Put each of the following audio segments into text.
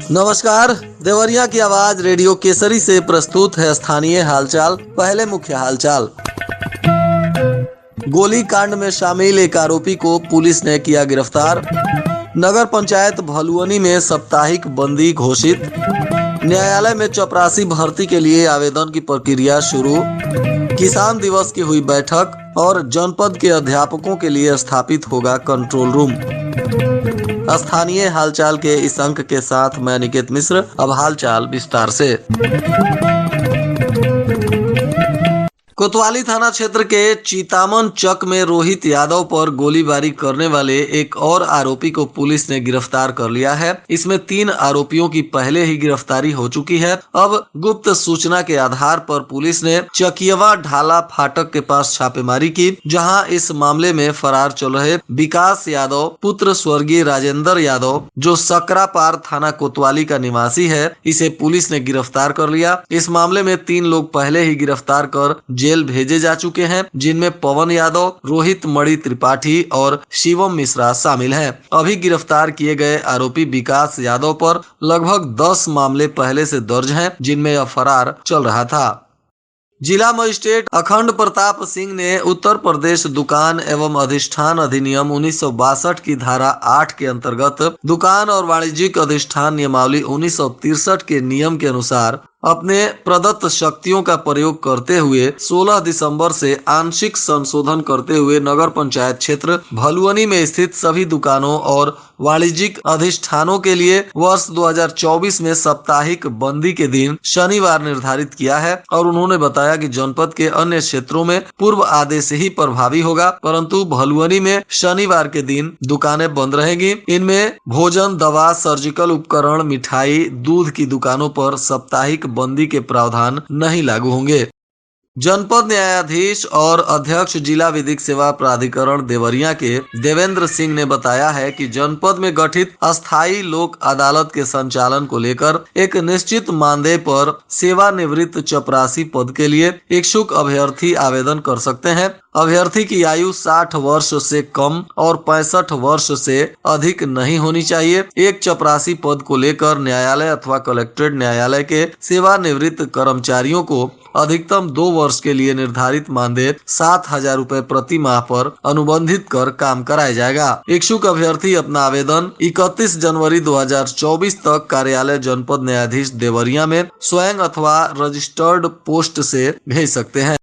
नमस्कार, देवरिया की आवाज रेडियो केसरी से प्रस्तुत है स्थानीय हालचाल। पहले मुख्य हालचाल। गोली कांड में शामिल एक आरोपी को पुलिस ने किया गिरफ्तार। नगर पंचायत भलुअनी में साप्ताहिक बंदी घोषित। न्यायालय में चपरासी भर्ती के लिए आवेदन की प्रक्रिया शुरू। किसान दिवस की हुई बैठक और जनपद के अध्यापकों के लिए स्थापित होगा कंट्रोल रूम। स्थानीय हालचाल के इस अंक के साथ मैं निकेत मिश्र। अब हालचाल विस्तार से। कोतवाली थाना क्षेत्र के चीतामन चक में रोहित यादव पर गोलीबारी करने वाले एक और आरोपी को पुलिस ने गिरफ्तार कर लिया है। इसमें 3 आरोपियों की पहले ही गिरफ्तारी हो चुकी है। अब गुप्त सूचना के आधार पर पुलिस ने चकियवा ढाला फाटक के पास छापेमारी की, जहां इस मामले में फरार चल रहे विकास यादव पुत्र स्वर्गीय राजेंद्र यादव, जो सकरापार थाना कोतवाली का निवासी है, इसे पुलिस ने गिरफ्तार कर लिया। इस मामले में 3 लोग पहले ही गिरफ्तार कर जेल भेजे जा चुके हैं, जिनमें पवन यादव, रोहित मणि त्रिपाठी और शिवम मिश्रा शामिल हैं। अभी गिरफ्तार किए गए आरोपी विकास यादव पर लगभग 10 मामले पहले से दर्ज हैं, जिनमें यह फरार चल रहा था। जिला मजिस्ट्रेट अखंड प्रताप सिंह ने उत्तर प्रदेश दुकान एवं अधिष्ठान अधिनियम 1962 की धारा 8 के अंतर्गत दुकान और वाणिज्यिक अधिष्ठान नियमावली 1963 के नियम के अनुसार अपने प्रदत्त शक्तियों का प्रयोग करते हुए 16 दिसंबर से आंशिक संशोधन करते हुए नगर पंचायत क्षेत्र भलुअनी में स्थित सभी दुकानों और वाणिज्यिक अधिष्ठानों के लिए वर्ष 2024 में साप्ताहिक बंदी के दिन शनिवार निर्धारित किया है। और उन्होंने बताया कि जनपद के अन्य क्षेत्रों में पूर्व आदेश ही प्रभावी होगा, परंतु भलुअनी में शनिवार के दिन दुकानें बंद रहेंगी। इनमें भोजन, दवा, सर्जिकल उपकरण, मिठाई, दूध की दुकानों पर साप्ताहिक बंदी के प्रावधान नहीं लागू होंगे। जनपद न्यायाधीश और अध्यक्ष जिला विधिक सेवा प्राधिकरण देवरिया के देवेंद्र सिंह ने बताया है कि जनपद में गठित अस्थायी लोक अदालत के संचालन को लेकर एक निश्चित मानदेय पर सेवानिवृत्त चपरासी पद के लिए इच्छुक अभ्यर्थी आवेदन कर सकते हैं। अभ्यर्थी की आयु 60 वर्ष से कम और 65 वर्ष से अधिक नहीं होनी चाहिए। एक चपरासी पद को लेकर न्यायालय अथवा कलेक्ट्रेट न्यायालय के सेवानिवृत्त कर्मचारियों को अधिकतम 2 वर्ष के लिए निर्धारित मानदेय 7,000 रुपए प्रति माह पर अनुबंधित कर काम कराया जाएगा। इच्छुक अभ्यर्थी अपना आवेदन 31 जनवरी 2024 तक कार्यालय जनपद न्यायाधीश देवरिया में स्वयं अथवा रजिस्टर्ड पोस्ट से भेज सकते हैं।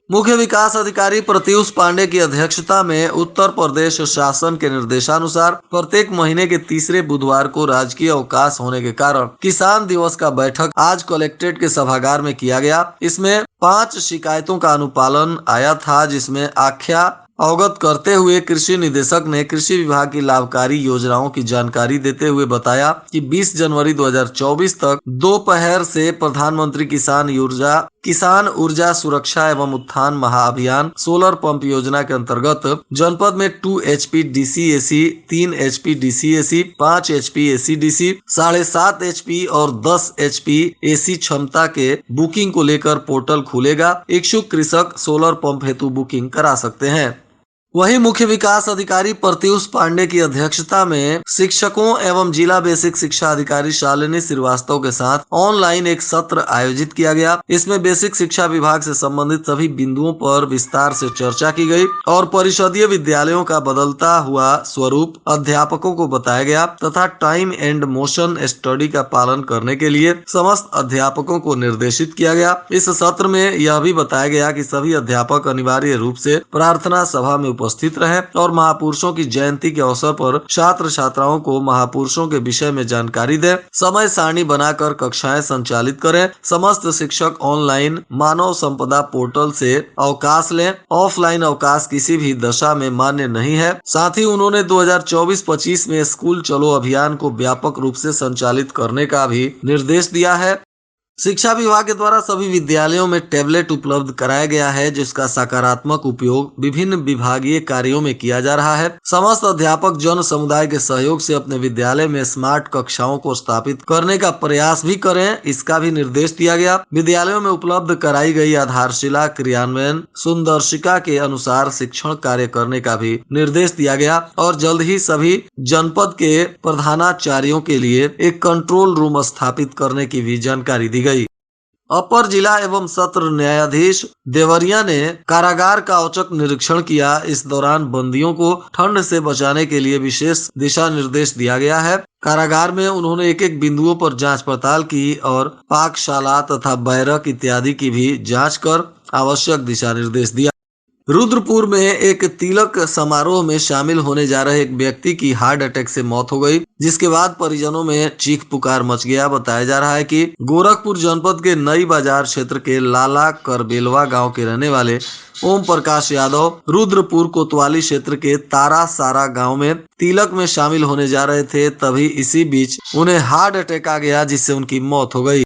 मुख्य विकास अधिकारी प्रत्युष पांडे की अध्यक्षता में उत्तर प्रदेश शासन के निर्देशानुसार प्रत्येक महीने के तीसरे बुधवार को राजकीय अवकाश होने के कारण किसान दिवस का बैठक आज कलेक्ट्रेट के सभागार में किया गया। इसमें 5 शिकायतों का अनुपालन आया था, जिसमें आख्या अवगत करते हुए कृषि निदेशक ने कृषि विभाग की लाभकारी योजनाओं की जानकारी देते हुए बताया कि 20 जनवरी 2024 तक दोपहर से प्रधानमंत्री किसान ऊर्जा सुरक्षा एवं उत्थान महाअभियान सोलर पंप योजना के अंतर्गत जनपद में 2 HP DC-AC, 3 HP DC-AC, 5 HP AC-DC, 7.5 HP और 10 HP AC क्षमता के बुकिंग को लेकर पोर्टल खुलेगा। इच्छुक कृषक सोलर पंप हेतु बुकिंग करा सकते हैं। वहीं मुख्य विकास अधिकारी प्रत्युष पांडे की अध्यक्षता में शिक्षकों एवं जिला बेसिक शिक्षा अधिकारी शालिनी श्रीवास्तव के साथ ऑनलाइन एक सत्र आयोजित किया गया। इसमें बेसिक शिक्षा विभाग से संबंधित सभी बिंदुओं पर विस्तार से चर्चा की गई और परिषदीय विद्यालयों का बदलता हुआ स्वरूप अध्यापकों को बताया गया तथा टाइम एंड मोशन स्टडी का पालन करने के लिए समस्त अध्यापकों को निर्देशित किया गया। इस सत्र में यह भी बताया गया कि सभी अध्यापक अनिवार्य रूप से प्रार्थना सभा में उपस्थित रहे और महापुरुषों की जयंती के अवसर पर छात्र छात्राओं को महापुरुषों के विषय में जानकारी दें। समय सारणी बनाकर कक्षाएं संचालित करें। समस्त शिक्षक ऑनलाइन मानव संपदा पोर्टल से अवकाश लें। ऑफलाइन अवकाश किसी भी दशा में मान्य नहीं है। साथ ही उन्होंने 2024-25 में स्कूल चलो अभियान को व्यापक रूप से संचालित करने का भी निर्देश दिया है। शिक्षा विभाग के द्वारा सभी विद्यालयों में टैबलेट उपलब्ध कराया गया है, जिसका सकारात्मक उपयोग विभिन्न विभागीय कार्यों में किया जा रहा है। समस्त अध्यापक जन समुदाय के सहयोग से अपने विद्यालय में स्मार्ट कक्षाओं को स्थापित करने का प्रयास भी करें, इसका भी निर्देश दिया गया। विद्यालयों में उपलब्ध कराई गई आधारशिला क्रियान्वयन सुंदर्शिका के अनुसार शिक्षण कार्य करने का भी निर्देश दिया गया और जल्द ही सभी जनपद के प्रधानाचार्यों के लिए एक कंट्रोल रूम स्थापित करने की भी जानकारी दी गई। अपर जिला एवं सत्र न्यायाधीश देवरिया ने कारागार का औचक निरीक्षण किया। इस दौरान बंदियों को ठंड से बचाने के लिए विशेष दिशा निर्देश दिया गया है। कारागार में उन्होंने एक एक बिंदुओं पर जांच पड़ताल की और पाकशाला तथा बैरक इत्यादि की भी जांच कर आवश्यक दिशा निर्देश दिया। रुद्रपुर में एक तिलक समारोह में शामिल होने जा रहे एक व्यक्ति की हार्ट अटैक से मौत हो गई, जिसके बाद परिजनों में चीख पुकार मच गया। बताया जा रहा है कि गोरखपुर जनपद के नई बाजार क्षेत्र के लाला करबेलवा गांव के रहने वाले ओम प्रकाश यादव रुद्रपुर कोतवाली क्षेत्र के तारा सारा गांव में तिलक में शामिल होने जा रहे थे। तभी इसी बीच उन्हें हार्ट अटैक आ गया, जिससे उनकी मौत हो गई।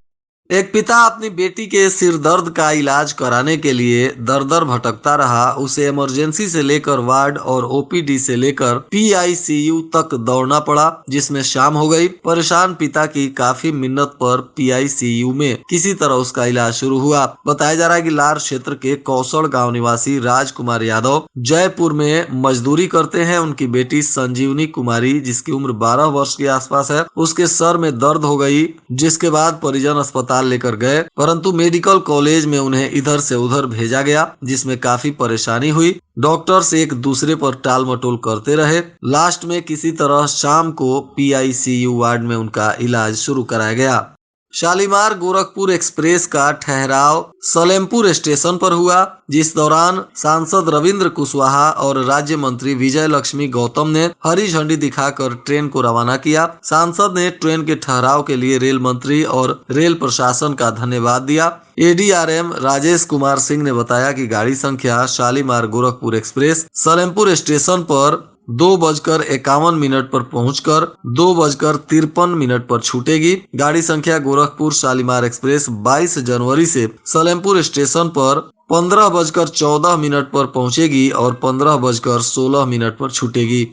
एक पिता अपनी बेटी के सिर दर्द का इलाज कराने के लिए दर दर भटकता रहा। उसे इमरजेंसी से लेकर वार्ड और ओपीडी से लेकर पीआईसीयू तक दौड़ना पड़ा, जिसमें शाम हो गई। परेशान पिता की काफी मिन्नत पर पीआईसीयू में किसी तरह उसका इलाज शुरू हुआ। बताया जा रहा है कि लार क्षेत्र के कौशल गांव निवासी राजकुमार यादव जयपुर में मजदूरी करते हैं। उनकी बेटी संजीवनी कुमारी, जिसकी उम्र 12 वर्ष के आसपास है, उसके सर में दर्द हो गई, जिसके बाद परिजन अस्पताल लेकर गए, परंतु मेडिकल कॉलेज में उन्हें इधर से उधर भेजा गया, जिसमें काफी परेशानी हुई। डॉक्टर्स एक दूसरे पर टाल मटोल करते रहे। लास्ट में किसी तरह शाम को पीआईसीयू वार्ड में उनका इलाज शुरू कराया गया। शालीमार गोरखपुर एक्सप्रेस का ठहराव सलेमपुर स्टेशन पर हुआ, जिस दौरान सांसद रविंद्र कुशवाहा और राज्य मंत्री विजय लक्ष्मी गौतम ने हरी झंडी दिखाकर ट्रेन को रवाना किया। सांसद ने ट्रेन के ठहराव के लिए रेल मंत्री और रेल प्रशासन का धन्यवाद दिया। एडीआरएम राजेश कुमार सिंह ने बताया कि गाड़ी संख्या शालीमार गोरखपुर एक्सप्रेस सलेमपुर स्टेशन पर 2:51 पर पहुंचकर 2:53 पर छूटेगी। गाड़ी संख्या गोरखपुर शालीमार एक्सप्रेस 22 जनवरी से सलेमपुर स्टेशन पर 15:14 पर पहुंचेगी और 15:16 पर छूटेगी।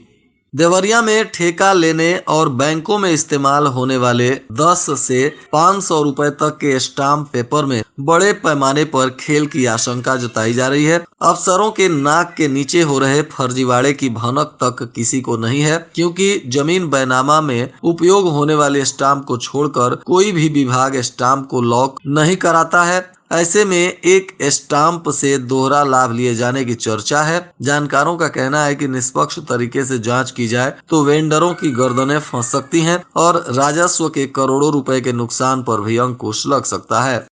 देवरिया में ठेका लेने और बैंकों में इस्तेमाल होने वाले 10 से 500 रुपए तक के स्टाम्प पेपर में बड़े पैमाने पर खेल की आशंका जताई जा रही है। अफसरों के नाक के नीचे हो रहे फर्जीवाड़े की भनक तक किसी को नहीं है, क्योंकि जमीन बैनामा में उपयोग होने वाले स्टाम्प को छोड़कर कोई भी विभाग स्टाम्प को लॉक नहीं कराता है। ऐसे में एक स्टाम्प से दोहरा लाभ लिए जाने की चर्चा है। जानकारों का कहना है कि निष्पक्ष तरीके से जांच की जाए तो वेंडरों की गर्दनें फंस सकती हैं और राजस्व के करोड़ों रुपए के नुकसान पर भी अंकुश लग सकता है।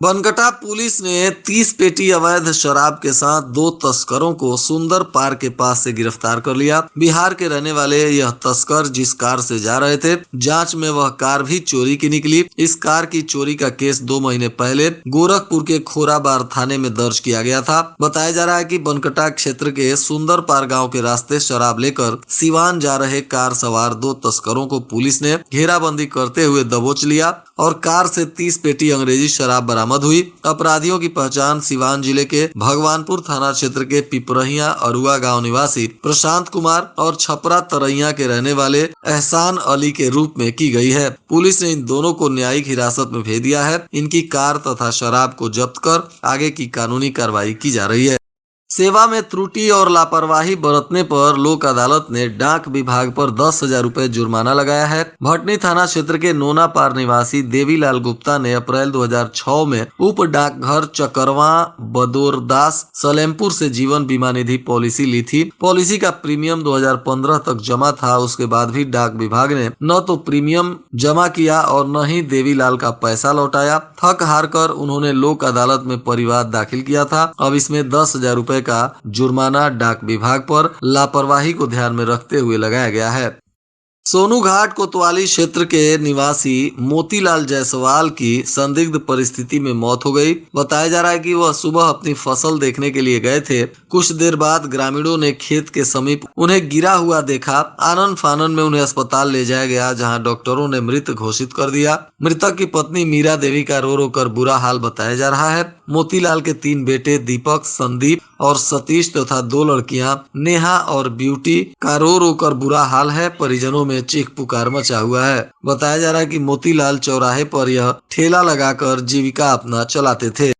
बनगटा पुलिस ने 30 पेटी अवैध शराब के साथ 2 तस्करों को सुंदर पार्क के पास से गिरफ्तार कर लिया। बिहार के रहने वाले यह तस्कर जिस कार से जा रहे थे, जांच में वह कार भी चोरी की निकली। इस कार की चोरी का केस 2 महीने पहले गोरखपुर के खोराबार थाने में दर्ज किया गया था। बताया जा रहा है कि बनगटा क्षेत्र के सुंदर पार गाँव के रास्ते शराब लेकर सिवान जा रहे कार सवार 2 तस्करों को पुलिस ने घेराबंदी करते हुए दबोच लिया और कार से 30 पेटी अंग्रेजी शराब बरामद हुई। अपराधियों की पहचान सिवान जिले के भगवानपुर थाना क्षेत्र के पिपरहिया अरुआ गांव निवासी प्रशांत कुमार और छपरा तरैया के रहने वाले एहसान अली के रूप में की गई है। पुलिस ने इन दोनों को न्यायिक हिरासत में भेज दिया है। इनकी कार तथा शराब को जब्त कर आगे की कानूनी कार्रवाई की जा रही है। सेवा में त्रुटि और लापरवाही बरतने पर लोक अदालत ने डाक विभाग पर 10,000 रुपए जुर्माना लगाया है। भटनी थाना क्षेत्र के नोना पार निवासी देवीलाल गुप्ता ने अप्रैल 2006 में उप डाकघर चकरवा बदोरदास सलेमपुर से जीवन बीमा निधि पॉलिसी ली थी। पॉलिसी का प्रीमियम 2015 तक जमा था। उसके बाद भी डाक विभाग ने न तो प्रीमियम जमा किया और न ही देवीलाल का पैसा लौटाया। थक हार कर उन्होंने लोक अदालत में परिवाद दाखिल किया था। अब इसमें 10,000 रुपए का जुर्माना डाक विभाग पर लापरवाही को ध्यान में रखते हुए लगाया गया है। सोनूघाट कोतवाली क्षेत्र के निवासी मोतीलाल जायसवाल की संदिग्ध परिस्थिति में मौत हो गई। बताया जा रहा है कि वह सुबह अपनी फसल देखने के लिए गए थे। कुछ देर बाद ग्रामीणों ने खेत के समीप उन्हें गिरा हुआ देखा। आनन फानन में उन्हें अस्पताल ले जाया गया, जहां डॉक्टरों ने मृत घोषित कर दिया। मृतक की पत्नी मीरा देवी का रो रो कर बुरा हाल बताया जा रहा है। मोतीलाल के 3 बेटे दीपक, संदीप और सतीश तथा 2 लड़कियां नेहा और ब्यूटी का रो रो कर बुरा हाल है। परिजनों में चीख पुकार मचा हुआ है। बताया जा रहा है कि मोतीलाल चौराहे पर यह ठेला लगाकर जीविका अपना चलाते थे।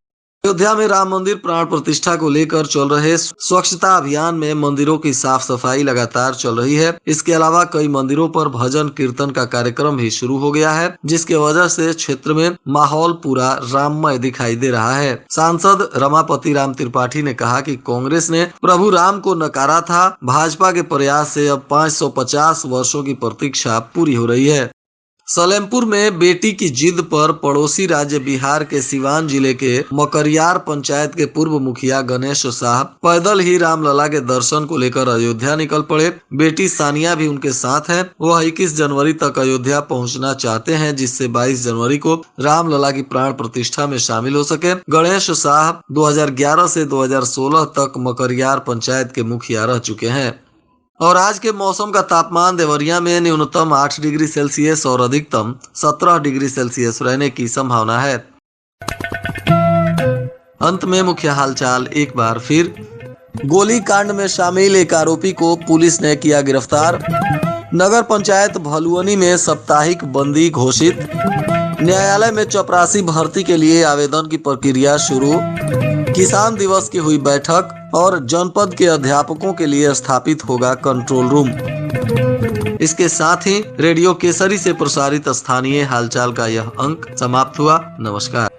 अयोध्या में राम मंदिर प्राण प्रतिष्ठा को लेकर चल रहे स्वच्छता अभियान में मंदिरों की साफ सफाई लगातार चल रही है। इसके अलावा कई मंदिरों पर भजन कीर्तन का कार्यक्रम भी शुरू हो गया है, जिसके वजह से क्षेत्र में माहौल पूरा राममय दिखाई दे रहा है। सांसद रमापति राम त्रिपाठी ने कहा कि कांग्रेस ने प्रभु राम को नकारा था। भाजपा के प्रयास से अब 550 वर्षों की प्रतीक्षा पूरी हो रही है। सलेमपुर में बेटी की जिद पर पड़ोसी राज्य बिहार के सिवान जिले के मकरियार पंचायत के पूर्व मुखिया गणेश साहब पैदल ही रामलला के दर्शन को लेकर अयोध्या निकल पड़े। बेटी सानिया भी उनके साथ है। वह 21 जनवरी तक अयोध्या पहुंचना चाहते हैं, जिससे 22 जनवरी को रामलला की प्राण प्रतिष्ठा में शामिल हो सके। गणेश साहब 2011 से 2016 तक मकरियार पंचायत के मुखिया रह चुके हैं। और आज के मौसम का तापमान देवरिया में न्यूनतम 8 डिग्री सेल्सियस और अधिकतम 17 डिग्री सेल्सियस रहने की संभावना है। अंत में मुख्य हालचाल एक बार फिर। गोली कांड में शामिल एक आरोपी को पुलिस ने किया गिरफ्तार। नगर पंचायत भलुअनी में साप्ताहिक बंदी घोषित। न्यायालय में चपरासी भर्ती के लिए आवेदन की प्रक्रिया शुरू। किसान दिवस की हुई बैठक और जनपद के अध्यापकों के लिए स्थापित होगा कंट्रोल रूम। इसके साथ ही रेडियो केसरी से प्रसारित स्थानीय हालचाल का यह अंक समाप्त हुआ। नमस्कार।